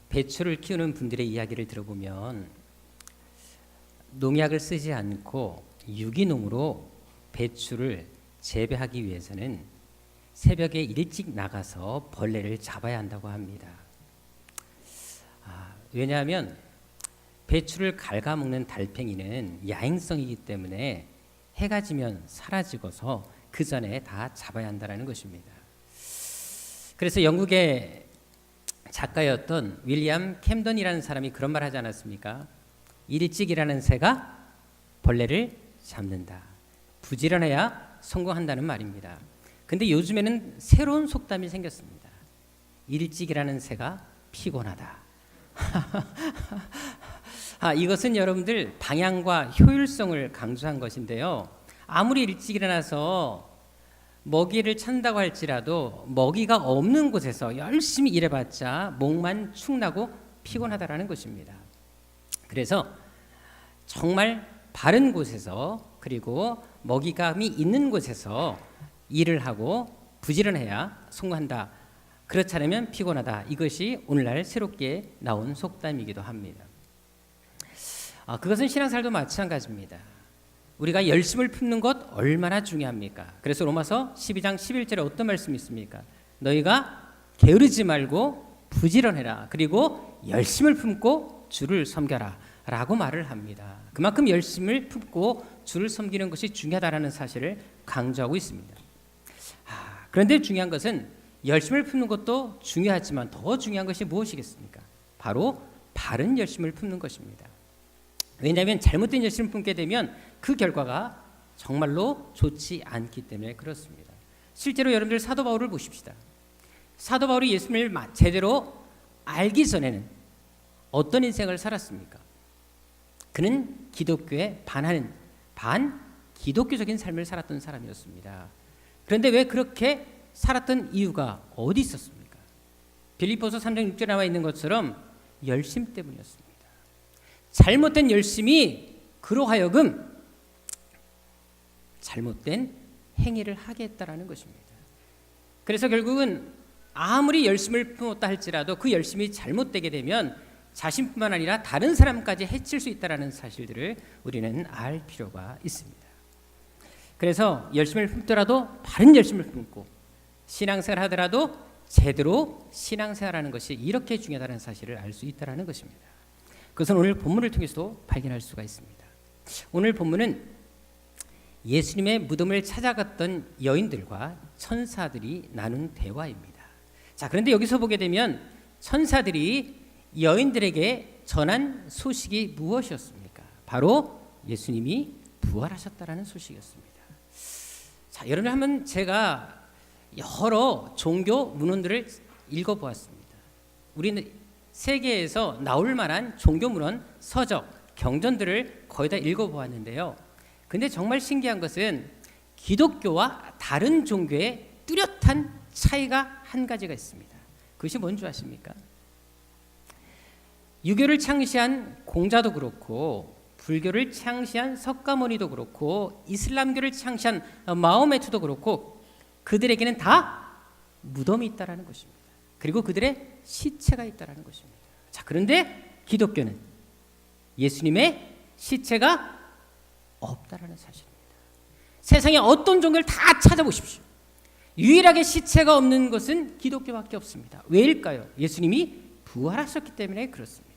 배추를 키우는 분들의 이야기를 들어보면 농약을 쓰지 않고 유기농으로 배추를 재배하기 위해서는 새벽에 일찍 나가서 벌레를 잡아야 한다고 합니다. 왜냐하면 배추를 갉아먹는 달팽이는 야행성이기 때문에 해가 지면 사라지고서 그 전에 다 잡아야 한다는 것입니다. 그래서 영국의 작가였던 윌리엄 캠던이라는 사람이 그런 말 하지 않았습니까? 일찍 일하는 새가 벌레를 잡는다. 부지런해야 성공한다는 말입니다. 근데 요즘에는 새로운 속담이 생겼습니다. 일찍 일하는 새가 피곤하다. 이것은 여러분들 방향과 효율성을 강조한 것인데요. 아무리 일찍 일어나서 먹이를 찾는다고 할지라도 먹이가 없는 곳에서 열심히 일해봤자 목만 축나고 피곤하다라는 것입니다. 그래서 정말 바른 곳에서 그리고 먹이감이 있는 곳에서 일을 하고 부지런해야 성공한다. 그렇지 않으면 피곤하다. 이것이 오늘날 새롭게 나온 속담이기도 합니다. 그것은 신앙생활도 마찬가지입니다. 우리가 열심을 품는 것 얼마나 중요합니까? 그래서 로마서 12장 11절에 어떤 말씀이 있습니까? 너희가 게으르지 말고 부지런해라. 그리고 열심을 품고 주를 섬겨라 라고 말을 합니다. 그만큼 열심을 품고 주를 섬기는 것이 중요하다는 사실을 강조하고 있습니다. 그런데 중요한 것은 열심을 품는 것도 중요하지만 더 중요한 것이 무엇이겠습니까? 바로 바른 열심을 품는 것입니다. 왜냐하면 잘못된 열심을 품게 되면 그 결과가 정말로 좋지 않기 때문에 그렇습니다. 실제로 여러분들 사도 바울을 보십시다. 사도 바울이 예수님을 제대로 알기 전에는 어떤 인생을 살았습니까? 그는 기독교에 반하는 반기독교적인 삶을 살았던 사람이었습니다. 그런데 왜 그렇게 살았던 이유가 어디 있었습니까? 빌립보서 3장 6절에 나와 있는 것처럼 열심 때문이었습니다. 잘못된 열심이 그로 하여금 잘못된 행위를 하게 했다라는 것입니다. 그래서 결국은 아무리 열심을 품었다 할지라도 그 열심이 잘못되게 되면 자신뿐만 아니라 다른 사람까지 해칠 수 있다는 사실들을 우리는 알 필요가 있습니다. 그래서 열심을 품더라도 바른 열심을 품고 신앙생활 하더라도 제대로 신앙생활하는 것이 이렇게 중요하다는 사실을 알 수 있다는 것입니다. 그것은 오늘 본문을 통해서도 발견할 수가 있습니다. 오늘 본문은 예수님의 무덤을 찾아갔던 여인들과 천사들이 나눈 대화입니다. 자, 그런데 여기서 보게 되면 천사들이 여인들에게 전한 소식이 무엇이었습니까? 바로 예수님이 부활하셨다라는 소식이었습니다. 자, 여러분 한번 제가 여러 종교 문헌들을 읽어보았습니다. 우리는 세계에서 나올 만한 종교 문헌, 서적, 경전들을 거의 다 읽어보았는데요. 근데 정말 신기한 것은 기독교와 다른 종교의 뚜렷한 차이가 한 가지가 있습니다. 그것이 뭔지 아십니까? 유교를 창시한 공자도 그렇고 불교를 창시한 석가모니도 그렇고 이슬람교를 창시한 마호메트도 그렇고 그들에게는 다 무덤이 있다라는 것입니다. 그리고 그들의 시체가 있다라는 것입니다. 자, 그런데 기독교는 예수님의 시체가 없다라는 사실입니다. 세상에 어떤 종교를 다 찾아보십시오. 유일하게 시체가 없는 것은 기독교밖에 없습니다. 왜일까요? 예수님이 부활하셨기 때문에 그렇습니다.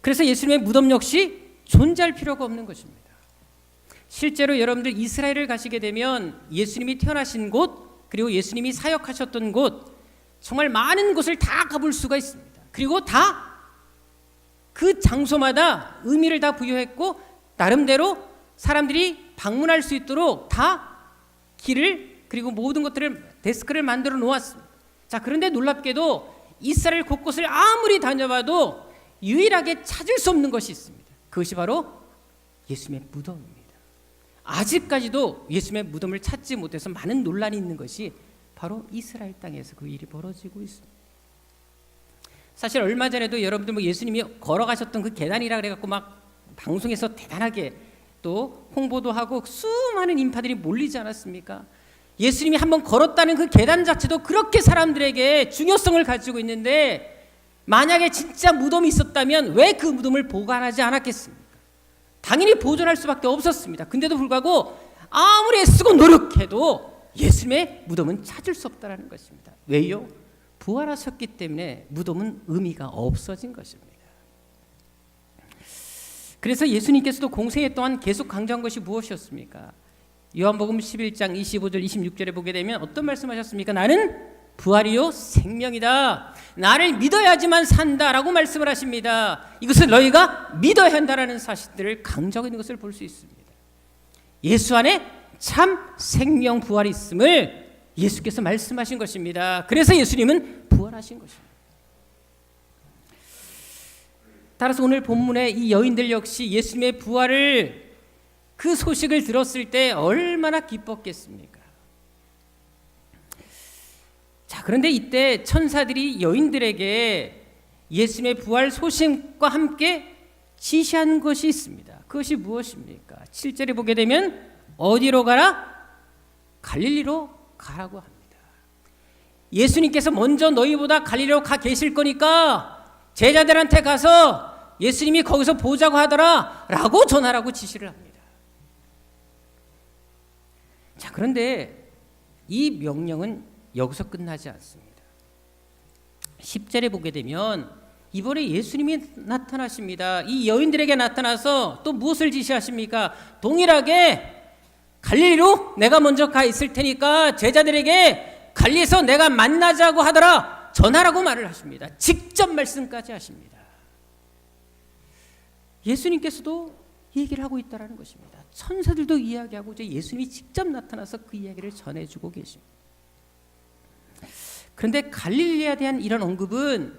그래서 예수님의 무덤 역시 존재할 필요가 없는 것입니다. 실제로 여러분들 이스라엘을 가시게 되면 예수님이 태어나신 곳 그리고 예수님이 사역하셨던 곳 정말 많은 곳을 다 가볼 수가 있습니다. 그리고 다 그 장소마다 의미를 다 부여했고 나름대로 사람들이 방문할 수 있도록 다 길을 그리고 모든 것들을 데스크를 만들어 놓았습니다. 자, 그런데 놀랍게도 이스라엘 곳곳을 아무리 다녀봐도 유일하게 찾을 수 없는 것이 있습니다. 그것이 바로 예수님의 무덤입니다. 아직까지도 예수님의 무덤을 찾지 못해서 많은 논란이 있는 것이 바로 이스라엘 땅에서 그 일이 벌어지고 있습니다. 사실 얼마 전에도 여러분들 예수님이 걸어가셨던 그 계단이라 그래갖고 막 방송에서 대단하게 또 홍보도 하고 수많은 인파들이 몰리지 않았습니까? 예수님이 한번 걸었다는 그 계단 자체도 그렇게 사람들에게 중요성을 가지고 있는데, 만약에 진짜 무덤이 있었다면 왜 그 무덤을 보관하지 않았겠습니까? 당연히 보존할 수밖에 없었습니다. 근데도 불구하고 아무리 애쓰고 노력해도 예수님의 무덤은 찾을 수 없다는 것입니다. 왜요? 부활하셨기 때문에 무덤은 의미가 없어진 것입니다. 그래서 예수님께서도 공생애 동안 계속 강조한 것이 무엇이었습니까? 요한복음 11장 25절 26절에 보게 되면 어떤 말씀하셨습니까? 나는 부활이요 생명이다. 나를 믿어야지만 산다라고 말씀을 하십니다. 이것을 너희가 믿어야 한다라는 사실들을 강조하고 있는 것을 볼 수 있습니다. 예수 안에 참 생명 부활이 있음을 예수께서 말씀하신 것입니다. 그래서 예수님은 부활하신 것입니다. 따라서 오늘 본문의 이 여인들 역시 예수님의 부활을, 그 소식을 들었을 때 얼마나 기뻤겠습니까? 자, 그런데 이때 천사들이 여인들에게 예수님의 부활 소식과 함께 지시한 것이 있습니다. 그것이 무엇입니까? 7절에 보게 되면 어디로 가라? 갈릴리로 가라고 합니다. 예수님께서 먼저 너희보다 갈릴리로 가 계실 거니까 제자들한테 가서 예수님이 거기서 보자고 하더라 라고 전하라고 지시를 합니다. 자, 그런데 이 명령은 여기서 끝나지 않습니다. 10절에 보게 되면 이번에 예수님이 나타나십니다. 이 여인들에게 나타나서 또 무엇을 지시하십니까? 동일하게 갈릴리로 내가 먼저 가 있을 테니까 제자들에게 갈릴리에서 내가 만나자고 하더라 전하라고 말을 하십니다. 직접 말씀까지 하십니다. 예수님께서도 얘기를 하고 있다는 것입니다. 천사들도 이야기하고 이제 예수님이 직접 나타나서 그 이야기를 전해주고 계십니다. 그런데 갈릴리에 대한 이런 언급은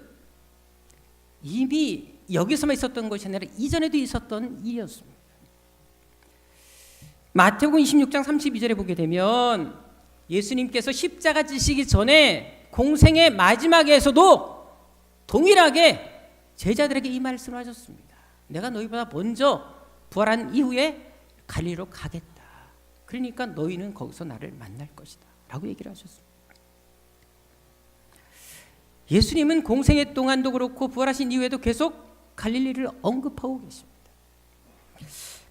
이미 여기서만 있었던 것이 아니라 이전에도 있었던 일이었습니다. 마태복음 26장 32절에 보게 되면 예수님께서 십자가 지시기 전에 공생의 마지막에서도 동일하게 제자들에게 이 말씀을 하셨습니다. 내가 너희보다 먼저 부활한 이후에 갈릴리로 가겠다. 그러니까 너희는 거기서 나를 만날 것이다 라고 얘기를 하셨습니다. 예수님은 공생애 동안도 그렇고 부활하신 이후에도 계속 갈릴리를 언급하고 계십니다.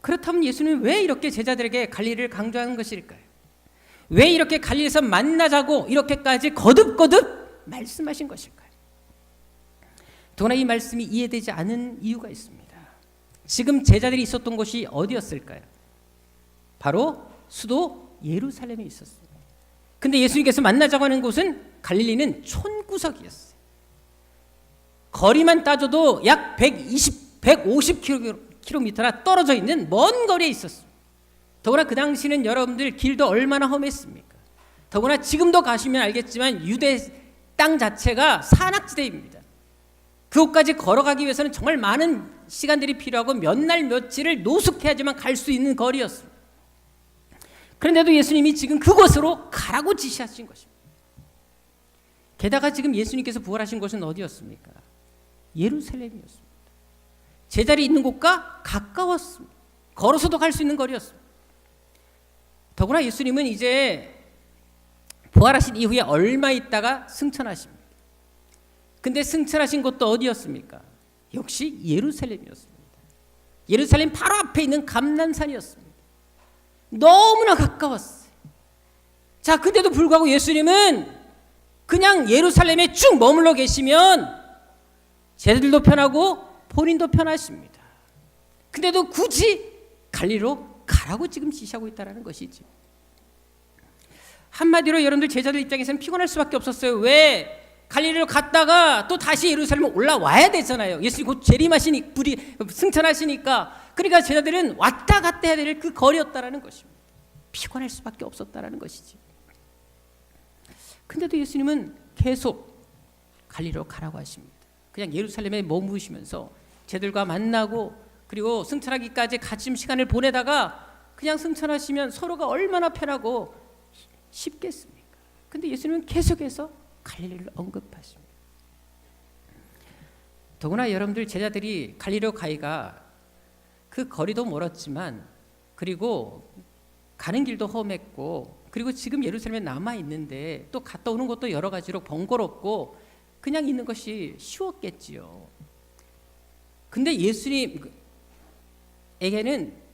그렇다면 예수님은 왜 이렇게 제자들에게 갈릴리를 강조하는 것일까요? 왜 이렇게 갈릴리에서 만나자고 이렇게까지 거듭거듭 말씀하신 것일까요? 더구나 이 말씀이 이해되지 않은 이유가 있습니다. 지금 제자들이 있었던 곳이 어디였을까요? 바로 수도 예루살렘에 있었습니다. 근데 예수님께서 만나자고 하는 곳은 갈릴리는 촌구석이었어요. 거리만 따져도 약 150km나 떨어져 있는 먼 거리에 있었습니다. 더구나 그 당시는 여러분들 길도 얼마나 험했습니까? 더구나 지금도 가시면 알겠지만 유대 땅 자체가 산악지대입니다. 그곳까지 걸어가기 위해서는 정말 많은 시간들이 필요하고 몇 날 며칠을 노숙해야지만 갈 수 있는 거리였습니다. 그런데도 예수님이 지금 그곳으로 가라고 지시하신 것입니다. 게다가 지금 예수님께서 부활하신 곳은 어디였습니까? 예루살렘이었습니다. 제자리 있는 곳과 가까웠습니다. 걸어서도 갈 수 있는 거리였습니다. 더구나 예수님은 이제 부활하신 이후에 얼마 있다가 승천하십니다. 근데 승천하신 곳도 어디였습니까? 역시 예루살렘이었습니다. 예루살렘 바로 앞에 있는 감람산이었습니다. 너무나 가까웠어요. 자, 근데도 불구하고 예수님은 그냥 예루살렘에 쭉 머물러 계시면 제자들도 편하고 본인도 편하십니다. 근데도 굳이 갈릴리로 가라고 지금 지시하고 있다는 것이지. 한마디로 여러분들 제자들 입장에서는 피곤할 수밖에 없었어요. 왜? 갈릴리로 갔다가 또 다시 예루살렘에 올라와야 되잖아요. 예수님 곧 재림하시니 승천하시니까. 그러니까 제자들은 왔다 갔다 해야 될 그 거리였다라는 것입니다. 피곤할 수밖에 없었다라는 것이지. 근데도 예수님은 계속 갈릴리로 가라고 하십니다. 그냥 예루살렘에 머무시면서 제들과 만나고 그리고 승천하기까지 같이 시간을 보내다가 그냥 승천하시면 서로가 얼마나 편하고 쉽겠습니까? 근데 예수님은 계속해서 갈릴리를 언급하십니다. 더구나 여러분들 제자들이 갈릴리로 가기가 그 거리도 멀었지만 그리고 가는 길도 험했고 그리고 지금 예루살렘에 남아 있는데 또 갔다 오는 것도 여러 가지로 번거롭고 그냥 있는 것이 쉬웠겠지요. 근데 예수님에게는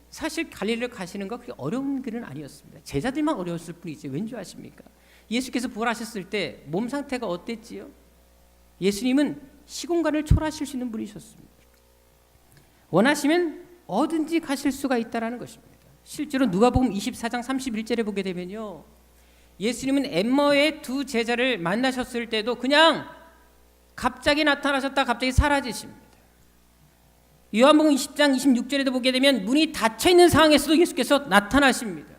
사실 갈릴리를 가시는 거 그렇게 어려운 길은 아니었습니다. 제자들만 어려웠을 뿐이지 왠지 아십니까? 예수께서 부활하셨을 때 몸 상태가 어땠지요? 예수님은 시공간을 초월하실 수 있는 분이셨습니다. 원하시면 어딘지 가실 수가 있다는 것입니다. 실제로 누가복음 24장 31절에 보게 되면요, 예수님은 엠마오의 두 제자를 만나셨을 때도 그냥 갑자기 나타나셨다 갑자기 사라지십니다. 요한복음 20장 26절에도 보게 되면 문이 닫혀있는 상황에서도 예수께서 나타나십니다.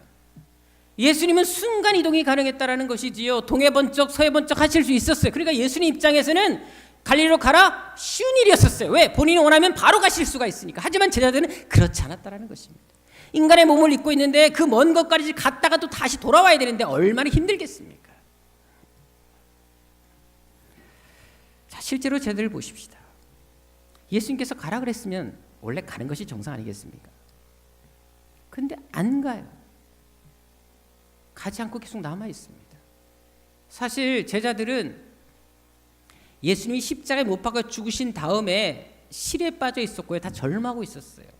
예수님은 순간 이동이 가능했다는 것이지요. 동해 번쩍 서해 번쩍 하실 수 있었어요. 그러니까 예수님 입장에서는 갈릴리로 가라 쉬운 일이었었어요. 왜? 본인이 원하면 바로 가실 수가 있으니까. 하지만 제자들은 그렇지 않았다는 것입니다. 인간의 몸을 입고 있는데 그 먼 것까지 갔다가 또 다시 돌아와야 되는데 얼마나 힘들겠습니까? 자, 실제로 제자들을 보십시다. 예수님께서 가라 그랬으면 원래 가는 것이 정상 아니겠습니까? 근데 안 가요. 가지 않고 계속 남아 있습니다. 사실 제자들은 예수님이 십자가에 못 박아 죽으신 다음에 실에 빠져 있었고요. 다 절망하고 있었어요.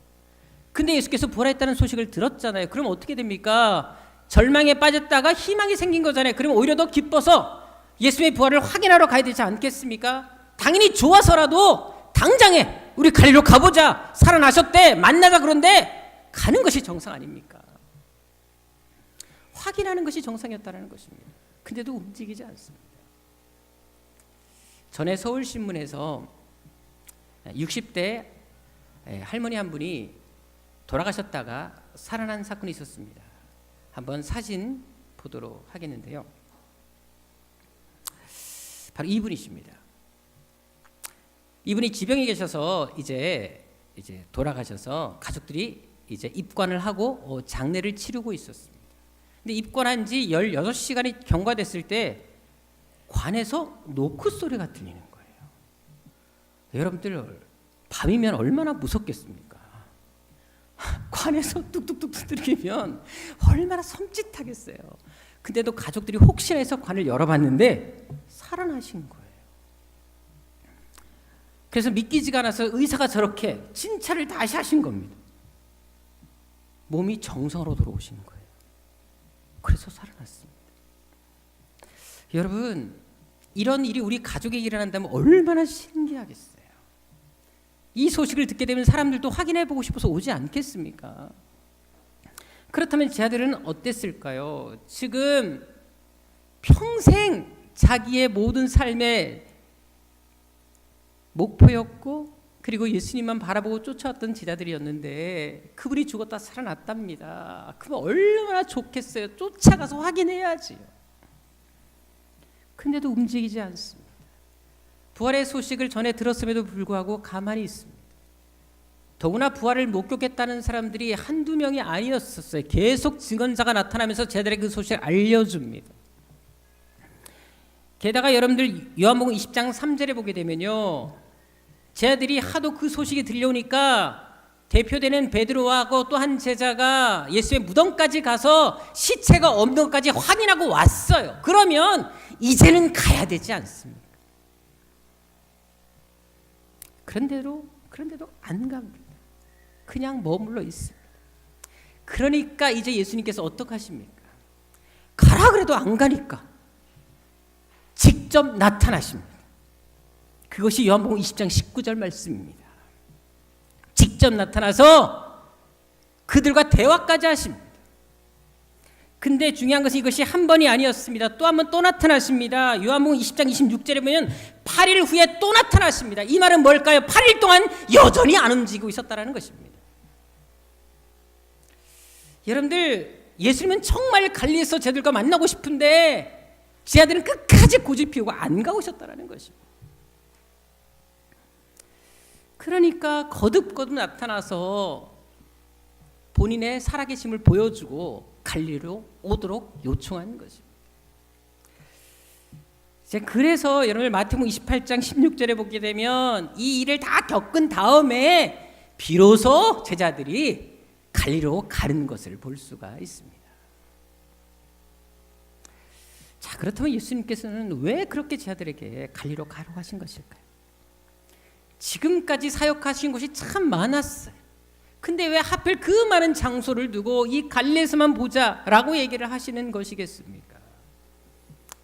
근데 예수께서 부활했다는 소식을 들었잖아요. 그럼 어떻게 됩니까? 절망에 빠졌다가 희망이 생긴 거잖아요. 그럼 오히려 더 기뻐서 예수님의 부활을 확인하러 가야 되지 않겠습니까? 당연히 좋아서라도 당장에 우리 갈릴리로 가보자, 살아나셨대, 만나자, 그런데 가는 것이 정상 아닙니까? 확인하는 것이 정상이었다는 것입니다. 근데도 움직이지 않습니다. 전에 서울신문에서 60대 할머니 한 분이 돌아가셨다가 살아난 사건이 있었습니다. 한번 사진 보도록 하겠는데요. 바로 이분이십니다. 이분이 지병이 계셔서 이제 돌아가셔서 가족들이 이제 입관을 하고 장례를 치르고 있었습니다. 근데 입관한 지 16시간이 경과됐을 때 관에서 노크 소리가 들리는 거예요. 여러분들 밤이면 얼마나 무섭겠습니까? 관에서 뚝뚝뚝 두드리면 얼마나 섬찟하겠어요. 근데도 가족들이 혹시나 해서 관을 열어봤는데 살아나신 거예요. 그래서 믿기지가 않아서 의사가 저렇게 진찰을 다시 하신 겁니다. 몸이 정상으로 돌아오신 거예요. 그래서 살아났습니다. 여러분, 이런 일이 우리 가족에게 일어난다면 얼마나 신기하겠어요. 이 소식을 듣게 되면 사람들도 확인해보고 싶어서 오지 않겠습니까? 그렇다면 제 아들은 어땠을까요? 지금 평생 자기의 모든 삶의 목표였고 그리고 예수님만 바라보고 쫓아왔던 제자들이었는데 그분이 죽었다 살아났답니다. 그럼 얼마나 좋겠어요. 쫓아가서 확인해야지요. 근데도 움직이지 않습니다. 부활의 소식을 전에 들었음에도 불구하고 가만히 있습니다. 더구나 부활을 목격했다는 사람들이 한두 명이 아니었었어요. 계속 증언자가 나타나면서 제자들에게 그 소식을 알려줍니다. 게다가 여러분들 요한복음 20장 3절에 보게 되면요, 제자들이 하도 그 소식이 들려오니까 대표되는 베드로하고 또 한 제자가 예수의 무덤까지 가서 시체가 없는 것까지 확인하고 왔어요. 그러면 이제는 가야 되지 않습니까? 그런데도 안 갑니다. 그냥 머물러 있습니다. 그러니까 이제 예수님께서 어떻게 하십니까? 가라 그래도 안 가니까 직접 나타나십니다. 그것이 요한복음 20장 19절 말씀입니다. 직접 나타나서 그들과 대화까지 하십니다. 근데 중요한 것은 이것이 한 번이 아니었습니다. 또 한 번 또 나타나십니다. 요한복음 20장 26절에 보면 8일 후에 또 나타나십니다. 이 말은 뭘까요? 8일 동안 여전히 안 움직이고 있었다는 것입니다. 여러분들, 예수님은 정말 갈릴리에서 제자들과 만나고 싶은데 제자들은 끝까지 고집 피우고 안 가고 있었다는 것입니다. 그러니까 거듭거듭 나타나서 본인의 살아계심을 보여주고 갈릴리로 오도록 요청한 것입니다. 그래서 여러분 마태복음 28장 16절에 보게 되면 이 일을 다 겪은 다음에 비로소 제자들이 갈릴리로 가는 것을 볼 수가 있습니다. 그렇다면 예수님께서는 왜 그렇게 제자들에게 갈릴리로 가라고 하신 것일까요? 지금까지 사역하신 곳이 참 많았어요. 근데 왜 하필 그 많은 장소를 두고 이 갈릴리에서만 보자라고 얘기를 하시는 것이겠습니까?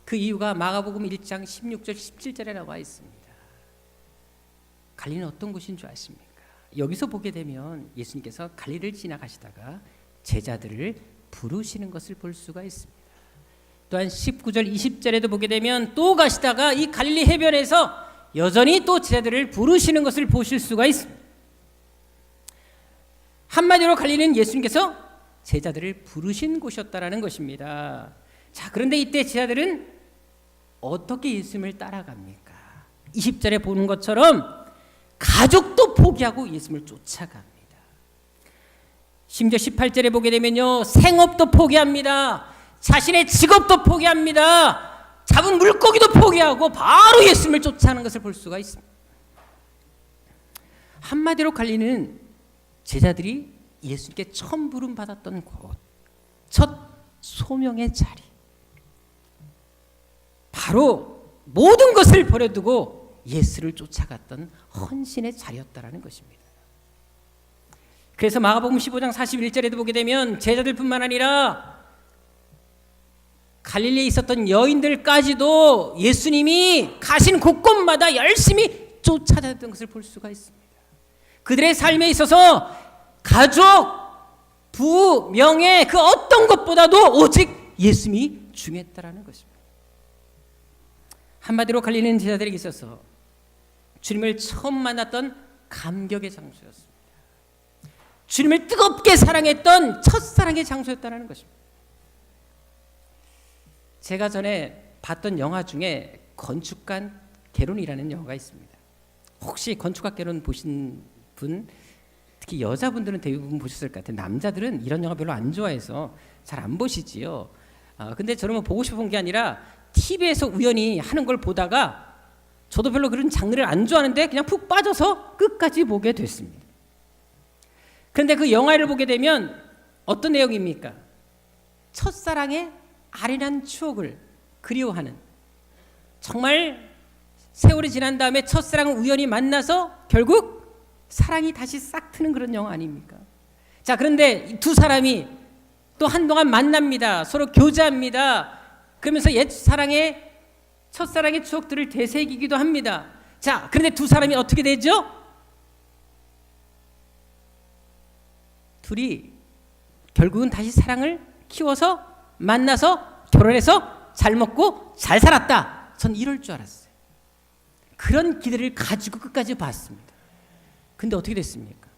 그 이유가 마가복음 1장 16절 17절에 나와 있습니다. 갈릴리는 어떤 곳인 줄 아십니까? 여기서 보게 되면 예수님께서 갈릴리를 지나가시다가 제자들을 부르시는 것을 볼 수가 있습니다. 또한 19절 20절에도 보게 되면 또 가시다가 이 갈릴리 해변에서 여전히 또 제자들을 부르시는 것을 보실 수가 있습니다. 한마디로 갈릴리는 예수님께서 제자들을 부르신 곳이었다라는 것입니다. 자, 그런데 이때 제자들은 어떻게 예수님을 따라갑니까? 20절에 보는 것처럼 가족도 포기하고 예수님을 쫓아갑니다. 심지어 18절에 보게 되면요, 생업도 포기합니다. 자신의 직업도 포기합니다. 잡은 물고기도 포기하고 바로 예수님을 쫓아가는 것을 볼 수가 있습니다. 한마디로 갈릴리는 제자들이 예수님께 처음 부름받았던 곳, 첫 소명의 자리, 바로 모든 것을 버려두고 예수를 쫓아갔던 헌신의 자리였다라는 것입니다. 그래서 마가복음 15장 41절에도 보게 되면 제자들뿐만 아니라 갈릴리에 있었던 여인들까지도 예수님이 가신 곳곳마다 열심히 쫓아다녔던 것을 볼 수가 있습니다. 그들의 삶에 있어서 가족, 부, 명예 그 어떤 것보다도 오직 예수님이 중요했다라는 것입니다. 한마디로 갈릴리는 제자들에게 있어서 주님을 처음 만났던 감격의 장소였습니다. 주님을 뜨겁게 사랑했던 첫사랑의 장소였다는 것입니다. 제가 전에 봤던 영화 중에 건축가 개론이라는 영화가 있습니다. 혹시 건축가 개론 보신 분, 특히 여자분들은 대부분 보셨을 것 같아요. 남자들은 이런 영화 별로 안 좋아해서 잘 안 보시지요. 근데 저는 뭐 보고 싶은 게 아니라 TV에서 우연히 하는 걸 보다가 저도 별로 그런 장르를 안 좋아하는데 그냥 푹 빠져서 끝까지 보게 됐습니다. 그런데 그 영화를 보게 되면 어떤 내용입니까? 첫사랑의 아련한 추억을 그리워하는, 정말 세월이 지난 다음에 첫사랑을 우연히 만나서 결국 사랑이 다시 싹 트는 그런 영화 아닙니까? 자, 그런데 두 사람이 또 한동안 만납니다. 서로 교제합니다. 그러면서 옛 사랑의 첫사랑의 추억들을 되새기기도 합니다. 자, 그런데 두 사람이 어떻게 되죠? 둘이 결국은 다시 사랑을 키워서 만나서 결혼해서 잘 먹고 잘 살았다. 전 이럴 줄 알았어요. 그런 기대를 가지고 끝까지 봤습니다. 근데 어떻게 됐습니까?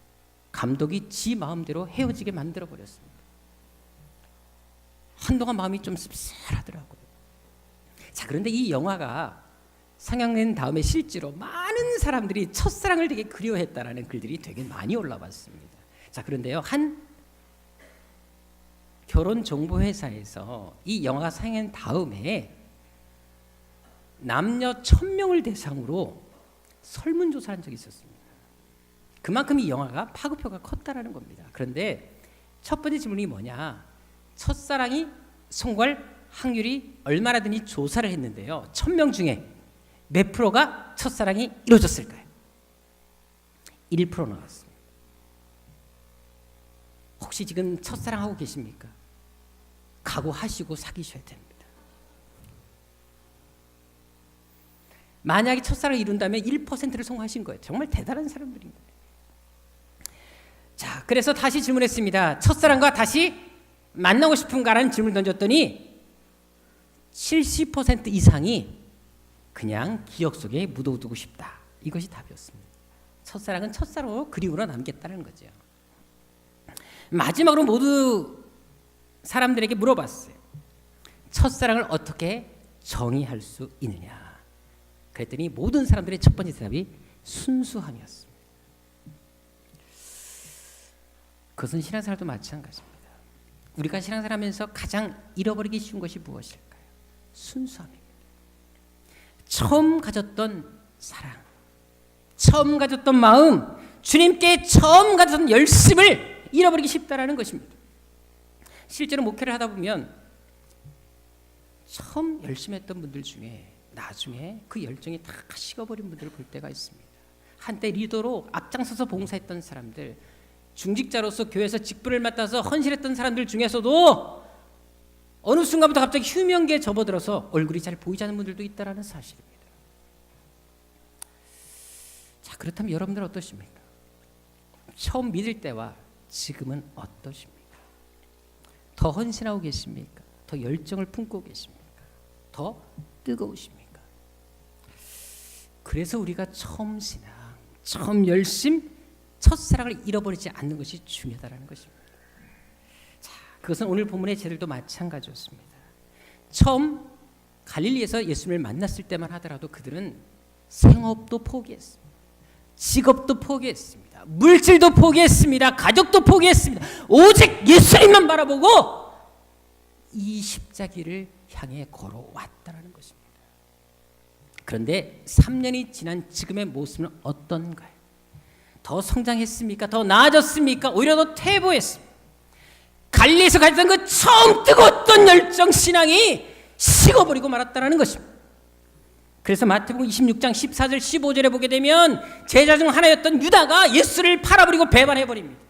감독이 지 마음대로 헤어지게 만들어버렸습니다. 한동안 마음이 좀 씁쓸하더라고요. 자, 그런데 이 영화가 상영된 다음에 실제로 많은 사람들이 첫사랑을 되게 그리워했다라는 글들이 되게 많이 올라왔습니다. 자, 그런데요, 한 결혼 정보 회사에서 이 영화가 상영된 다음에 남녀 1000명을 대상으로 설문조사한 적이 있었습니다. 그만큼 이 영화가 파급효가 컸다라는 겁니다. 그런데 첫 번째 질문이 뭐냐? 첫사랑이 성공할 확률이 얼마나 되니 조사를 했는데요. 1000명 중에 몇 프로가 첫사랑이 이루어졌을까요? 1% 나왔습니다. 혹시 지금 첫사랑하고 계십니까? 각오하시고 사귀셔야 됩니다. 만약에 첫사랑을 이룬다면 1%를 성공하신 거예요. 정말 대단한 사람들인 거예요. 자, 그래서 다시 질문했습니다. 첫사랑과 다시 만나고 싶은가라는 질문을 던졌더니 70% 이상이 그냥 기억 속에 묻어두고 싶다. 이것이 답이었습니다. 첫사랑은 첫사랑으로 그리움으로 남겠다는 거죠. 마지막으로 모두 사람들에게 물어봤어요. 첫사랑을 어떻게 정의할 수 있느냐. 그랬더니 모든 사람들의 첫 번째 대답이 순수함이었습니다. 그것은 신앙생활도 마찬가지입니다. 우리가 신앙생활하면서 가장 잃어버리기 쉬운 것이 무엇일까요? 순수함입니다. 처음 가졌던 사랑, 처음 가졌던 마음, 주님께 처음 가졌던 열심을 잃어버리기 쉽다라는 것입니다. 실제로 목회를 하다 보면 처음 열심히 했던 분들 중에 나중에 그 열정이 다 식어버린 분들을 볼 때가 있습니다. 한때 리더로 앞장서서 봉사했던 사람들, 중직자로서 교회에서 직분을 맡아서 헌신했던 사람들 중에서도 어느 순간부터 갑자기 휴명기에 접어들어서 얼굴이 잘 보이지 않는 분들도 있다는 사실입니다. 자, 그렇다면 여러분들 어떠십니까? 처음 믿을 때와 지금은 어떠십니까? 더 헌신하고 계십니까? 더 열정을 품고 계십니까? 더 뜨거우십니까? 그래서 우리가 처음 신앙, 처음 열심, 첫사랑을 잃어버리지 않는 것이 중요하다는 것입니다. 자, 그것은 오늘 본문의 제들도 마찬가지였습니다. 처음 갈릴리에서 예수님을 만났을 때만 하더라도 그들은 생업도 포기했습니다. 직업도 포기했습니다. 물질도 포기했습니다. 가족도 포기했습니다. 오직 예수님만 바라보고 이 십자기를 향해 걸어왔다는 것입니다. 그런데 3년이 지난 지금의 모습은 어떤가요? 더 성장했습니까? 더 나아졌습니까? 오히려 더 퇴보했습니다. 갈릴리에서 가졌던 그 처음 뜨거웠던 열정 신앙이 식어버리고 말았다는 것입니다. 그래서 마태복음 26장 14절 15절에 보게 되면 제자 중 하나였던 유다가 예수를 팔아버리고 배반해버립니다.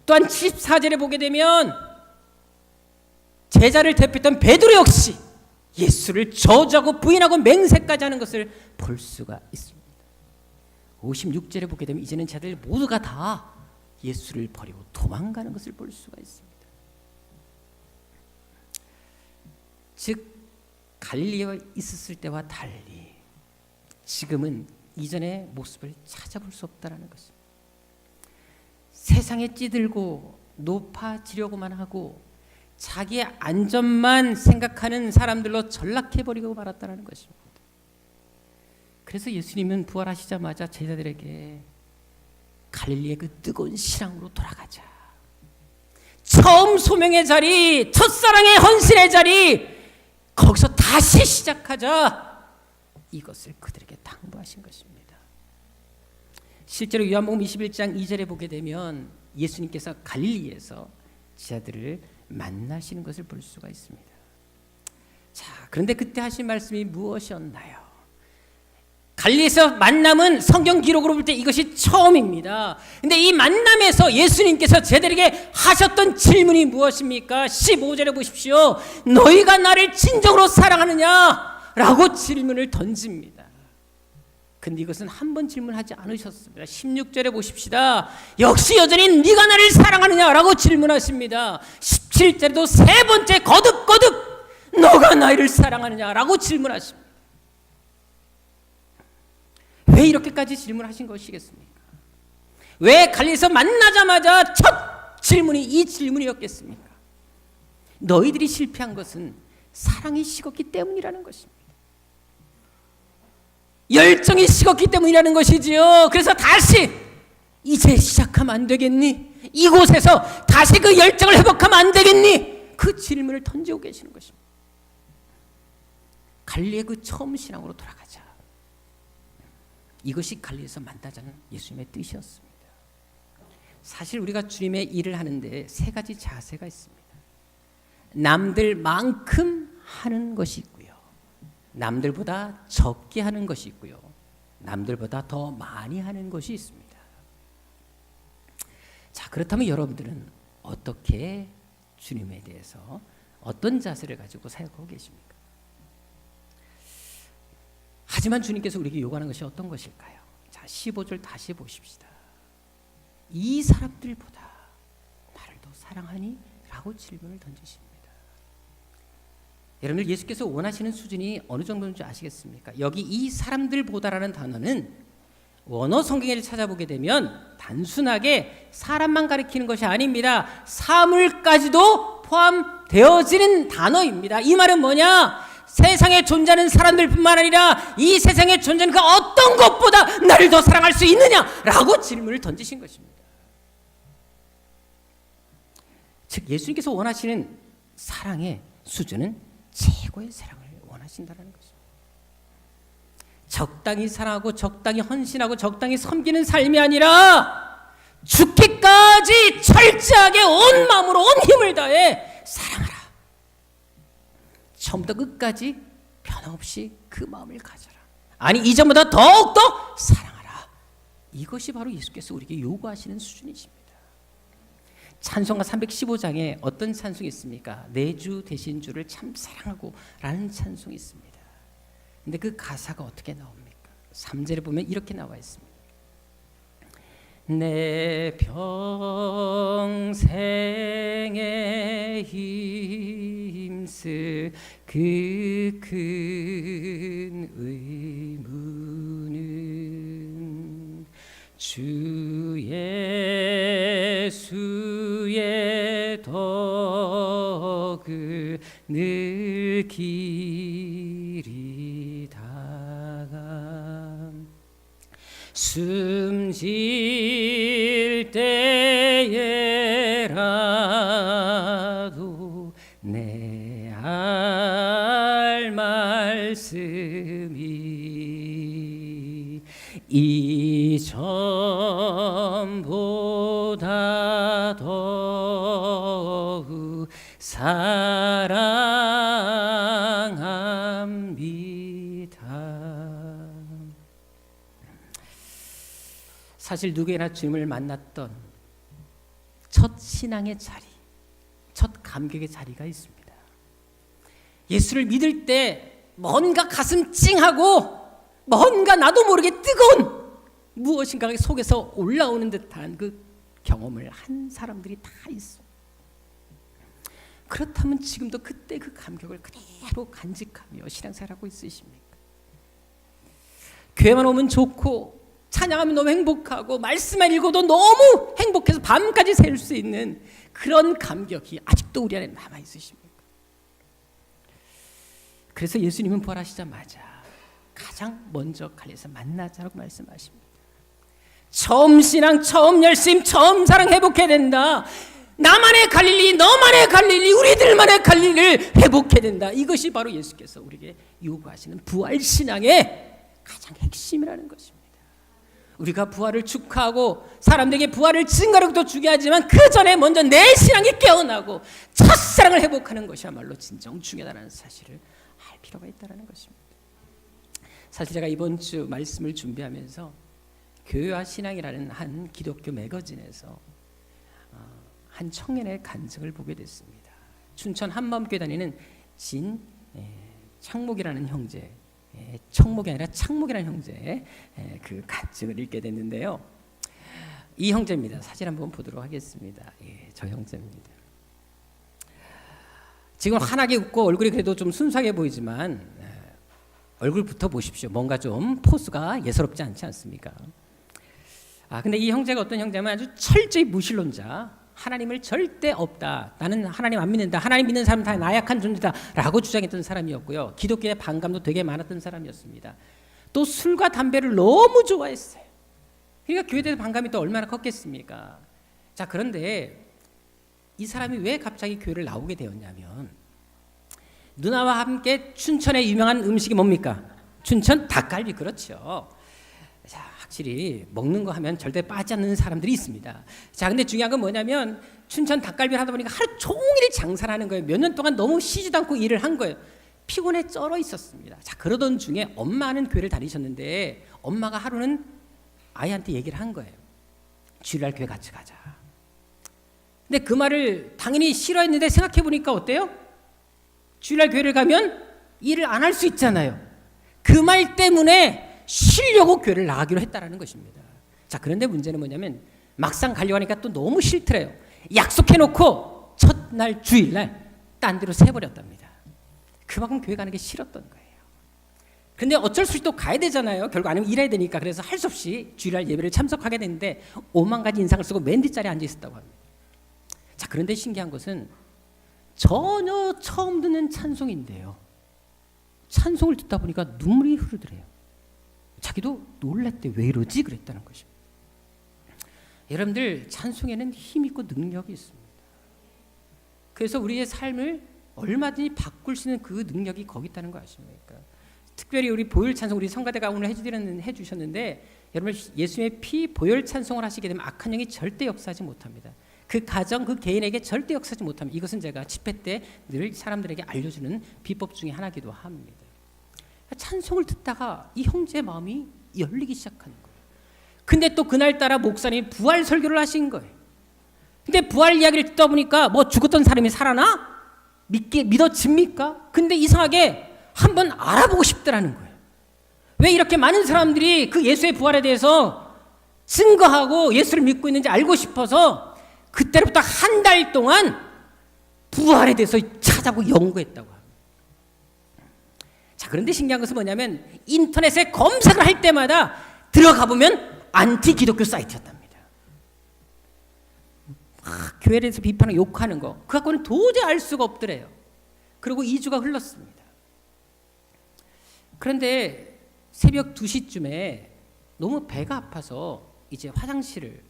또한 14절에 보게 되면 제자를 대표했던 베드로 역시 예수를 저주하고 부인하고 맹세까지 하는 것을 볼 수가 있습니다. 56절에 보게 되면 이제는 제자들 모두가 다 예수를 버리고 도망가는 것을 볼 수가 있습니다. 즉 갈릴리에 있었을 때와 달리 지금은 이전의 모습을 찾아볼 수 없다는 것입니다. 세상에 찌들고 높아지려고만 하고 자기의 안전만 생각하는 사람들로 전락해버리고 말았다는 것입니다. 그래서 예수님은 부활하시자마자 제자들에게 갈릴리의 그 뜨거운 신앙으로 돌아가자. 처음 소명의 자리, 첫사랑의 헌신의 자리, 거기서 다시 시작하자. 이것을 그들에게 당부하신 것입니다. 실제로 요한복음 21장 2절에 보게 되면 예수님께서 갈릴리에서 제자들을 만나시는 것을 볼 수가 있습니다. 자, 그런데 그때 하신 말씀이 무엇이었나요? 갈릴리에서 만남은 성경 기록으로 볼 때 이것이 처음입니다. 근데 이 만남에서 예수님께서 제자들에게 하셨던 질문이 무엇입니까? 15절에 보십시오. 너희가 나를 진정으로 사랑하느냐? 라고 질문을 던집니다. 근데 이것은 한 번 질문하지 않으셨습니다. 16절에 보십시다. 역시 여전히 네가 나를 사랑하느냐? 라고 질문하십니다. 17절에도 세 번째 거듭거듭 너가 나를 사랑하느냐? 라고 질문하십니다. 왜 이렇게까지 질문하신 것이겠습니까? 왜 갈릴리에서 만나자마자 첫 질문이 이 질문이었겠습니까? 너희들이 실패한 것은 사랑이 식었기 때문이라는 것입니다. 열정이 식었기 때문이라는 것이지요. 그래서 다시 이제 시작하면 안 되겠니? 이곳에서 다시 그 열정을 회복하면 안 되겠니? 그 질문을 던지고 계시는 것입니다. 갈릴리의 그 처음 신앙으로 돌아가자. 이것이 갈릴리에서 만나자는 예수님의 뜻이었습니다. 사실 우리가 주님의 일을 하는데 세 가지 자세가 있습니다. 남들만큼 하는 것이 있고요. 남들보다 적게 하는 것이 있고요. 남들보다 더 많이 하는 것이 있습니다. 자, 그렇다면 여러분들은 어떻게 주님에 대해서 어떤 자세를 가지고 사역하고 계십니까? 하지만 주님께서 우리에게 요구하는 것이 어떤 것일까요? 자, 15절 다시 보십시다. 이 사람들보다 나를 더 사랑하니? 라고 질문을 던지십니다. 여러분들 예수께서 원하시는 수준이 어느 정도인지 아시겠습니까? 여기 이 사람들보다라는 단어는 원어 성경을 찾아보게 되면 단순하게 사람만 가리키는 것이 아닙니다. 사물까지도 포함되어지는 단어입니다. 이 말은 뭐냐? 세상에 존재하는 사람들뿐만 아니라 이 세상에 존재하는 그 어떤 것보다 나를 더 사랑할 수 있느냐라고 질문을 던지신 것입니다. 즉 예수님께서 원하시는 사랑의 수준은 최고의 사랑을 원하신다는 것입니다. 적당히 사랑하고 적당히 헌신하고 적당히 섬기는 삶이 아니라 죽기까지 철저하게 온 마음으로 온 힘을 다해 사랑하라. 처음부터 끝까지 변함없이 그 마음을 가져라. 아니 이전보다 더욱더 사랑하라. 이것이 바로 예수께서 우리에게 요구하시는 수준이십니다. 찬송가 315장에 어떤 찬송이 있습니까? 내 주 되신 주를 참 사랑하고 라는 찬송이 있습니다. 근데 그 가사가 어떻게 나옵니까? 3절에 보면 이렇게 나와 있습니다. 내 평생에 힘쓸 그 큰 의무는 주 예수의 덕을 늘 기리다가 숨질 때에라도 내 할 말씀이 이전보다 더욱 사랑합니다. 사실 누구나 주님을 만났던 첫 신앙의 자리, 첫 감격의 자리가 있습니다. 예수를 믿을 때 뭔가 가슴 찡하고 뭔가 나도 모르게 뜨거운 무엇인가 속에서 올라오는 듯한 그 경험을 한 사람들이 다 있어. 그렇다면 지금도 그때 그 감격을 그대로 간직하며 신앙생활하고 있으십니까? 교회만 오면 좋고 찬양하면 너무 행복하고 말씀만 읽어도 너무 행복해서 밤까지 셀 수 있는 그런 감격이 아직도 우리 안에 남아 있으십니까? 그래서 예수님은 부활하시자마자 가장 먼저 갈릴리에서 만나자라고 말씀하십니다. 처음 신앙, 처음 열심, 처음 사랑 회복해야 된다. 나만의 갈릴리, 너만의 갈릴리, 우리들만의 갈릴리를 회복해야 된다. 이것이 바로 예수께서 우리에게 요구하시는 부활 신앙의 가장 핵심이라는 것입니다. 우리가 부활을 축하하고 사람들에게 부활을 증거하는 것도 중요하지만 그 전에 먼저 내 신앙이 깨어나고 첫사랑을 회복하는 것이야말로 진정 중요하다는 사실을 알 필요가 있다는 것입니다. 사실 제가 이번 주 말씀을 준비하면서 교회와 신앙이라는 한 기독교 매거진에서 한 청년의 간증을 보게 됐습니다. 춘천 한마음교회 다니는 창목이라는 형제, 청목이 아니라 창목이라는 형제의 그 간증을 읽게 됐는데요. 이 형제입니다. 사진 한번 보도록 하겠습니다. 저 형제입니다. 지금 환하게 웃고 얼굴이 그래도 좀 순수하게 보이지만 얼굴부터 보십시오. 뭔가 좀 포스가 예사롭지 않지 않습니까? 근데 이 형제가 어떤 형제냐면 아주 철저히 무신론자, 하나님을 절대 없다, 나는 하나님 안 믿는다, 하나님 믿는 사람은 다 나약한 존재다 라고 주장했던 사람이었고요. 기독교의 반감도 되게 많았던 사람이었습니다. 또 술과 담배를 너무 좋아했어요. 그러니까 교회에 대해서 반감이 또 얼마나 컸겠습니까? 자, 그런데 이 사람이 왜 갑자기 교회를 나오게 되었냐면 누나와 함께 춘천의 유명한 음식이 뭡니까? 춘천 닭갈비. 그렇죠. 자, 확실히 먹는 거 하면 절대 빠지지 않는 사람들이 있습니다. 자, 근데 중요한 건 뭐냐면 춘천 닭갈비를 하다 보니까 하루 종일 장사를 하는 거예요. 몇 년 동안 너무 쉬지도 않고 일을 한 거예요. 피곤에 쩔어 있었습니다. 자, 그러던 중에 엄마는 교회를 다니셨는데 엄마가 하루는 아이한테 얘기를 한 거예요. 주일날 교회 같이 가자. 근데 그 말을 당연히 싫어했는데 생각해 보니까 어때요? 주일날 교회를 가면 일을 안 할 수 있잖아요. 그 말 때문에 쉬려고 교회를 나가기로 했다라는 것입니다. 자, 그런데 문제는 뭐냐면 막상 가려고 하니까 또 너무 싫더래요. 약속해놓고 첫날 주일날 딴 데로 새버렸답니다. 그만큼 교회 가는 게 싫었던 거예요. 근데 어쩔 수 없이 또 가야 되잖아요. 결국 아니면 일해야 되니까. 그래서 할 수 없이 주일날 예배를 참석하게 됐는데 5만 가지 인상을 쓰고 맨 뒷자리에 앉아 있었다고 합니다. 자, 그런데 신기한 것은 전혀 처음 듣는 찬송인데요. 찬송을 듣다 보니까 눈물이 흐르더래요. 자기도 놀랐대. 왜 이러지? 그랬다는 것입니다. 여러분들, 찬송에는 힘 있고 능력이 있습니다. 그래서 우리의 삶을 얼마든지 바꿀 수 있는 그 능력이 거기 있다는 거 아십니까? 특별히 우리 보혈 찬송, 우리 성가대가 오늘 해주셨는데 여러분, 예수님의 피 보혈 찬송을 하시게 되면 악한 영이 절대 역사하지 못합니다. 그 가정, 그 개인에게 절대 역사하지 못합니다. 이것은 제가 집회 때 늘 사람들에게 알려주는 비법 중에 하나이기도 합니다. 찬송을 듣다가 이 형제의 마음이 열리기 시작하는 거예요. 근데 또 그날따라 목사님이 부활 설교를 하신 거예요. 근데 부활 이야기를 듣다 보니까 뭐 죽었던 사람이 살아나? 믿어집니까? 근데 이상하게 한번 알아보고 싶더라는 거예요. 왜 이렇게 많은 사람들이 그 예수의 부활에 대해서 증거하고 예수를 믿고 있는지 알고 싶어서 그때부터 한 달 동안 부활에 대해서 찾아보고 연구했다고 합니다. 자, 그런데 신기한 것은 뭐냐면 인터넷에 검색을 할 때마다 들어가 보면 안티 기독교 사이트였답니다. 교회에 대해서 비판하고 욕하는 거, 그 갖고는 도저히 알 수가 없더래요. 그리고 2주가 흘렀습니다. 그런데 새벽 2시쯤에 너무 배가 아파서 이제 화장실을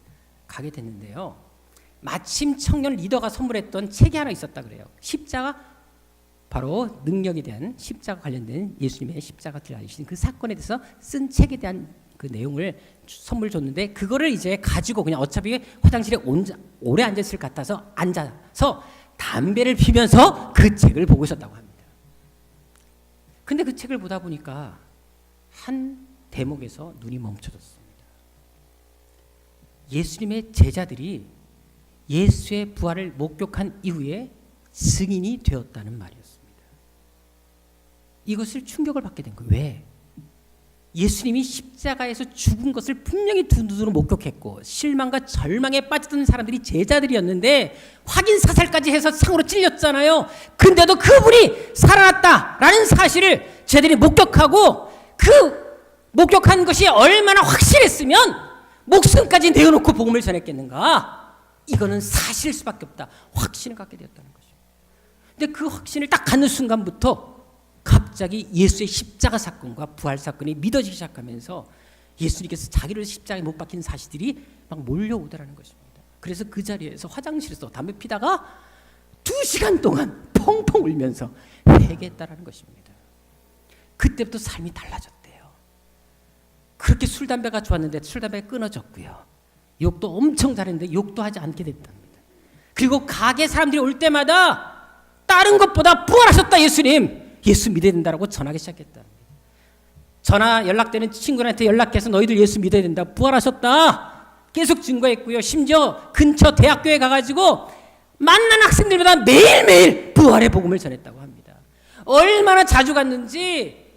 가게 됐는데요. 마침 청년 리더가 선물했던 책이 하나 있었다 그래요. 십자가, 바로 능력에 대한 십자가 관련된 예수님의 십자가 들어가신 그 사건에 대해서 쓴 책에 대한 그 내용을 선물 줬는데, 그거를 이제 가지고 그냥 어차피 화장실에 오래 앉았을 것 같아서 앉아서 담배를 피면서 그 책을 보고 있었다고 합니다. 근데 그 책을 보다 보니까 한 대목에서 눈이 멈춰졌습니다. 예수님의 제자들이 예수의 부활을 목격한 이후에 증인이 되었다는 말이었습니다. 이것을 충격을 받게 된 거예요. 왜? 예수님이 십자가에서 죽은 것을 분명히 두 눈으로 목격했고 실망과 절망에 빠졌던 사람들이 제자들이었는데 확인 사살까지 해서 상으로 찔렸잖아요. 근데도 그분이 살아났다라는 사실을 제자들이 목격하고, 그 목격한 것이 얼마나 확실했으면 목숨까지 내어놓고 복음을 전했겠는가. 이거는 사실일 수밖에 없다. 확신을 갖게 되었다는 것이죠. 근데 그 확신을 딱 갖는 순간부터 갑자기 예수의 십자가 사건과 부활 사건이 믿어지기 시작하면서 예수님께서 자기를 십자가에 못 박힌 사실들이 막 몰려오더라는 것입니다. 그래서 그 자리에서 화장실에서 담배 피다가 2시간 동안 펑펑 울면서 회개했다라는 것입니다. 그때부터 삶이 달라졌대요. 그렇게 술 담배가 좋았는데 술 담배가 끊어졌고요. 욕도 엄청 잘했는데 욕도 하지 않게 됐답니다. 그리고 가게 사람들이 올 때마다 다른 것보다 부활하셨다 예수님, 예수 믿어야 된다라고 전하기 시작했다. 전화 연락되는 친구한테 연락해서 너희들 예수 믿어야 된다, 부활하셨다 계속 증거했고요. 심지어 근처 대학교에 가가지고 만난 학생들보다 매일매일 부활의 복음을 전했다고 합니다. 얼마나 자주 갔는지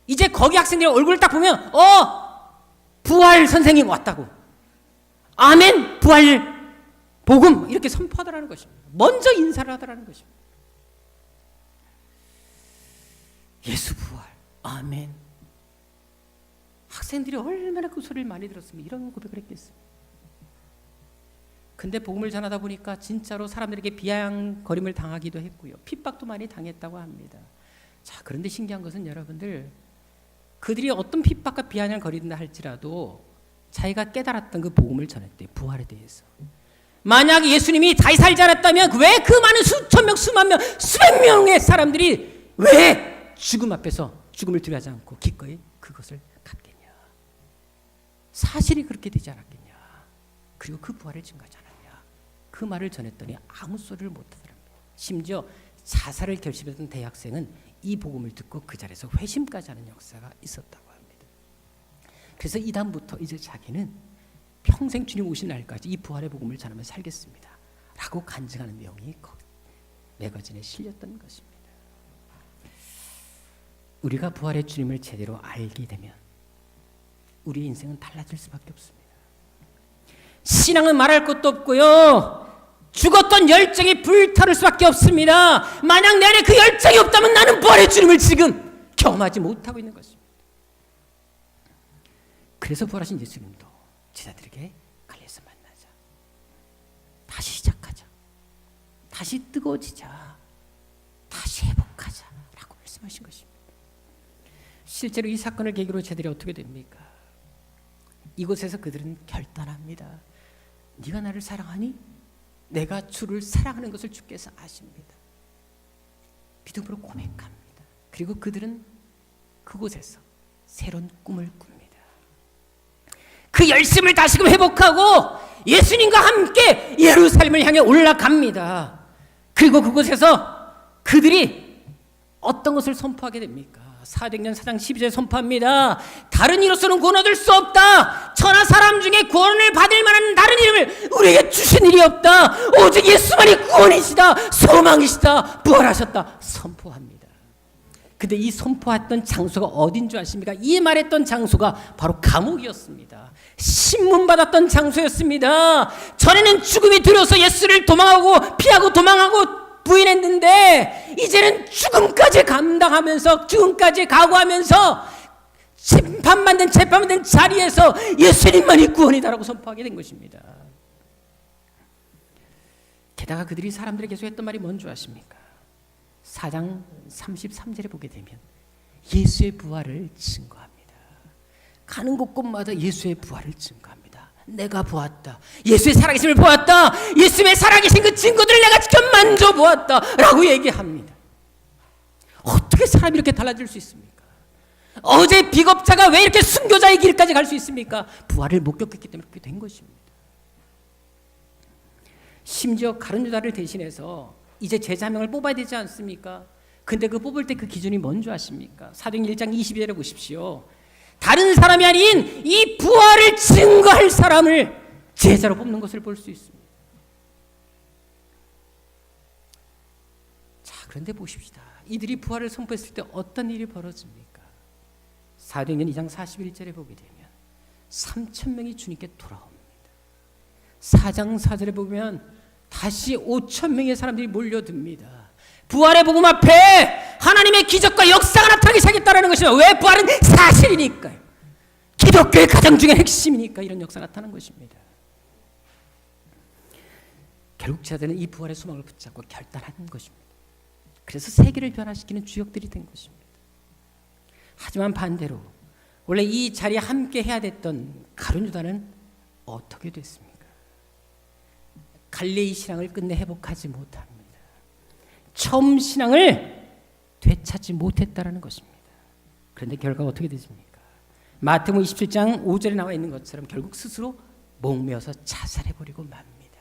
이제 거기 학생들 얼굴을 딱 보면 부활 선생님 왔다고, 아멘 부활 복음 이렇게 선포하더라는 것입니다. 먼저 인사를 하더라는 것입니다. 예수 부활, 아멘. 학생들이 얼마나 그 소리를 많이 들었으면 이런 고백을 했겠습니까? 근데 복음을 전하다 보니까 진짜로 사람들에게 비아냥거림을 당하기도 했고요. 핍박도 많이 당했다고 합니다. 자, 그런데 신기한 것은 여러분들, 그들이 어떤 핍박과 비아냥거린다 할지라도 자기가 깨달았던 그 복음을 전했대요. 부활에 대해서. 만약 예수님이 다시 살지 않았다면 왜 그 많은 수천 명, 수만 명, 수백 명의 사람들이 왜 죽음 앞에서 죽음을 두려워하지 않고 기꺼이 그것을 갖겠냐. 사실이 그렇게 되지 않았겠냐. 그리고 그 부활을 증거하지 않았냐. 그 말을 전했더니 아무 소리를 못하더랍니다. 심지어 자살을 결심했던 대학생은 이 복음을 듣고 그 자리에서 회심까지 하는 역사가 있었다고 합니다. 그래서 이 다음부터 이제 자기는 평생 주님 오신 날까지 이 부활의 복음을 전하며 살겠습니다 라고 간증하는 내용이 매거진에 실렸던 것입니다. 우리가 부활의 주님을 제대로 알게 되면 우리 인생은 달라질 수밖에 없습니다. 신앙은 말할 것도 없고요. 죽었던 열정이 불타올 수밖에 없습니다. 만약 내 안에 그 열정이 없다면 나는 부활의 주님을 지금 경험하지 못하고 있는 것입니다. 그래서 부활하신 예수님도 제자들에게 갈려서 만나자, 다시 시작하자, 다시 뜨거워지자, 다시 회복하자 라고 말씀하신 것입니다. 실제로 이 사건을 계기로 제자들이 어떻게 됩니까? 이곳에서 그들은 결단합니다. 네가 나를 사랑하니? 내가 주를 사랑하는 것을 주께서 아십니다. 믿음으로 고백합니다. 그리고 그들은 그곳에서 새로운 꿈을 꿉니다. 그 열심을 다시금 회복하고 예수님과 함께 예루살렘을 향해 올라갑니다. 그리고 그곳에서 그들이 어떤 것을 선포하게 됩니까? 사도행전 4장 12절에 선포합니다. 다른 이로서는 구원 얻을 수 없다. 천하 사람 중에 구원을 받을 만한 다른 이름을 우리에게 주신 일이 없다. 오직 예수만이 구원이시다. 소망이시다. 부활하셨다. 선포합니다. 근데 이 선포했던 장소가 어딘 줄 아십니까? 이 말했던 장소가 바로 감옥이었습니다. 신문받았던 장소였습니다. 전에는 죽음이 두려워서 예수를 피하고 도망하고 부인했는데 이제는 죽음까지 감당하면서 죽음까지 각오하면서 재판받는 자리에서 예수님만이 구원이다라고 선포하게 된 것입니다. 게다가 그들이 사람들에게 계속 했던 말이 뭔 줄 아십니까? 4장 33절에 보게 되면 예수의 부활을 증거합니다. 가는 곳곳마다 예수의 부활을 증거합니다. 내가 보았다. 예수의 살아계심을 보았다. 예수의 살아계신 그 증거들을 내가 직접 만져보았다 라고 얘기합니다. 어떻게 사람이 이렇게 달라질 수 있습니까? 어제 비겁자가 왜 이렇게 순교자의 길까지 갈 수 있습니까? 부활을 목격했기 때문에 그렇게 된 것입니다. 심지어 가룟 유다를 대신해서 이제 제자 한 명을 뽑아야 되지 않습니까? 근데 그 뽑을 때 그 기준이 뭔지 아십니까? 사도행전 1장 22절에 보십시오. 다른 사람이 아닌 이 부활을 증거할 사람을 제자로 뽑는 것을 볼 수 있습니다. 자, 그런데 보십시다. 이들이 부활을 선포했을 때 어떤 일이 벌어집니까? 사도행전 2장 41절에 보게 되면 3,000명이 주님께 돌아옵니다. 4장 4절에 보면 다시 5,000명의 사람들이 몰려듭니다. 부활의 복음 앞에 하나님의 기적과 역사가 나타나기 시작했다는 것이죠. 왜? 부활은 사실이니까요. 기독교의 가장 중요한 핵심이니까 이런 역사가 나타난 것입니다. 결국 제자들은 이 부활의 소망을 붙잡고 결단한 것입니다. 그래서 세계를 변화시키는 주역들이 된 것입니다. 하지만 반대로 원래 이 자리에 함께 해야 됐던 가룟 유다는 어떻게 됐습니까? 갈릴리 신앙을 끝내 회복하지 못합니다. 처음 신앙을 되찾지 못했다라는 것입니다. 그런데 결과가 어떻게 되십니까? 마태복음 27장 5절에 나와 있는 것처럼 결국 스스로 목매어서 자살해버리고 맙니다.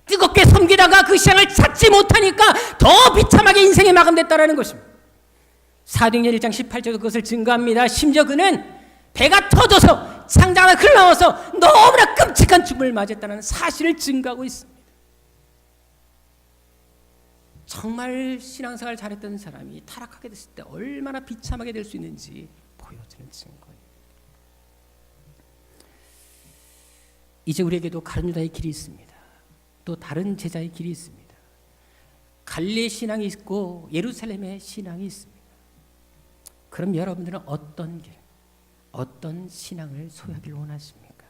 뜨겁게 섬기다가 그 신앙을 찾지 못하니까 더 비참하게 인생이 마감됐다라는 것입니다. 사도행전 1장 18절도 그것을 증거합니다. 심지어 그는 배가 터져서 창자가 흘러나와서 너무나 끔찍한 죽음을 맞았다는 사실을 증거하고 있습니다. 정말 신앙생활 잘했던 사람이 타락하게 됐을 때 얼마나 비참하게 될 수 있는지 보여주는 증거예요. 이제 우리에게도 가룟 유다의 길이 있습니다. 또 다른 제자의 길이 있습니다. 갈릴리의 신앙이 있고 예루살렘의 신앙이 있습니다. 그럼 여러분들은 어떤 길, 어떤 신앙을 소유하길 원하십니까?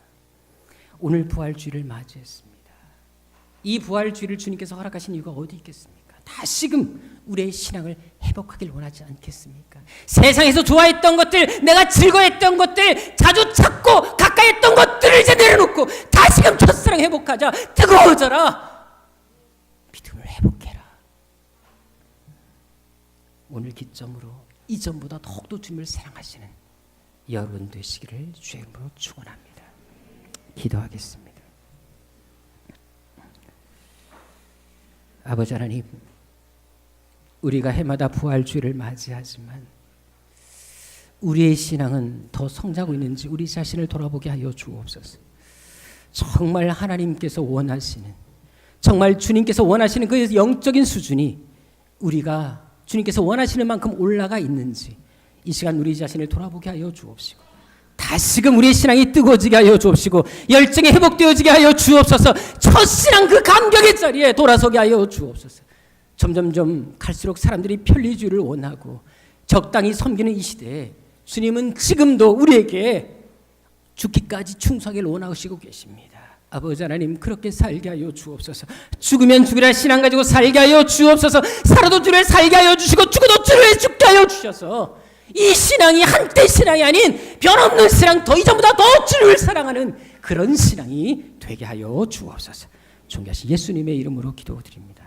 오늘 부활주일을 맞이했습니다. 이 부활주일을 주님께서 허락하신 이유가 어디 있겠습니까? 다시금 우리의 신앙을 회복하길 원하지 않겠습니까? 세상에서 좋아했던 것들, 내가 즐거워했던 것들, 자주 찾고 가까이 했던 것들을 이제 내려놓고 다시금 첫사랑 회복하자. 뜨거워져라. 믿음을 회복해라. 오늘 기점으로 이전보다 더욱더 주님을 사랑하시는 여러분 되시기를 주의 이름으로 축원합니다. 기도하겠습니다. 아버지 하나님, 우리가 해마다 부활주일을 맞이하지만 우리의 신앙은 더 성장하고 있는지 우리 자신을 돌아보게 하여 주옵소서. 정말 하나님께서 원하시는, 정말 주님께서 원하시는 그 영적인 수준이 우리가 주님께서 원하시는 만큼 올라가 있는지 이 시간 우리 자신을 돌아보게 하여 주옵시고, 다시금 우리의 신앙이 뜨거워지게 하여 주옵시고, 열정이 회복되어지게 하여 주옵소서. 첫 신앙 그 감격의 자리에 돌아서게 하여 주옵소서. 점점점 갈수록 사람들이 편리주의를 원하고 적당히 섬기는 이 시대에 주님은 지금도 우리에게 죽기까지 충성하기를 원하시고 계십니다. 아버지 하나님, 그렇게 살게 하여 주옵소서. 죽으면 죽으라 신앙 가지고 살게 하여 주옵소서. 살아도 주를 살게 하여 주시고 죽어도 주를 죽게 하여 주셔서 이 신앙이 한때 신앙이 아닌 변없는 신앙, 더 이전보다 더 주를 사랑하는 그런 신앙이 되게 하여 주옵소서. 존귀하신 예수님의 이름으로 기도드립니다.